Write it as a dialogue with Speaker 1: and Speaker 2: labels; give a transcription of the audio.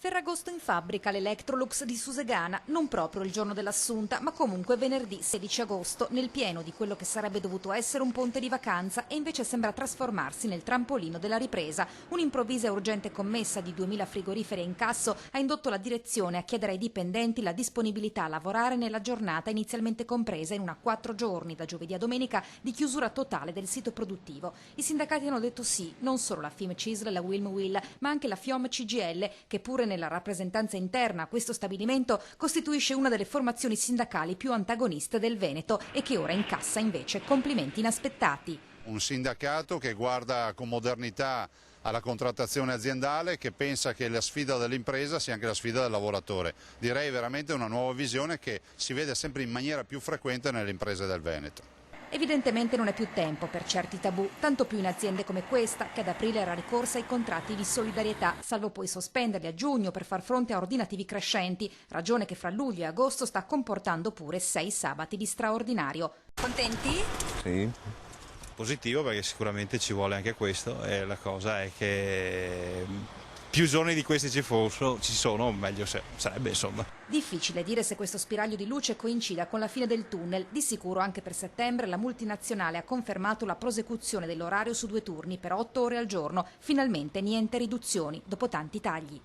Speaker 1: Ferragosto in fabbrica l'Electrolux di Susegana, non proprio il giorno dell'assunta, ma comunque venerdì 16 agosto, nel pieno di quello che sarebbe dovuto essere un ponte di vacanza e invece sembra trasformarsi nel trampolino della ripresa. Un'improvvisa e urgente commessa di 2000 frigoriferi a incasso ha indotto la direzione a chiedere ai dipendenti la disponibilità a lavorare nella giornata inizialmente compresa in una 4 giorni, da giovedì a domenica, di chiusura totale del sito produttivo. I sindacati hanno detto sì, non solo la FIM-CISL e la Wilm-Will, ma anche la FIOM-CGL, che pure nella rappresentanza interna a questo stabilimento costituisce una delle formazioni sindacali più antagoniste del Veneto e che ora incassa invece complimenti inaspettati.
Speaker 2: Un sindacato che guarda con modernità alla contrattazione aziendale, che pensa che la sfida dell'impresa sia anche la sfida del lavoratore. Direi veramente una nuova visione che si vede sempre in maniera più frequente nelle imprese del Veneto.
Speaker 1: Evidentemente non è più tempo per certi tabù, tanto più in aziende come questa, che ad aprile era ricorsa ai contratti di solidarietà, salvo poi sospenderli a giugno per far fronte a ordinativi crescenti, ragione che fra luglio e agosto sta comportando pure 6 sabati di straordinario. Contenti?
Speaker 3: Sì.
Speaker 4: Positivo, perché sicuramente ci vuole anche questo, e la cosa è che più giorni di questi ci sono, meglio sarebbe, insomma.
Speaker 1: Difficile dire se questo spiraglio di luce coincida con la fine del tunnel. Di sicuro anche per settembre la multinazionale ha confermato la prosecuzione dell'orario su 2 turni per 8 ore al giorno. Finalmente niente riduzioni dopo tanti tagli.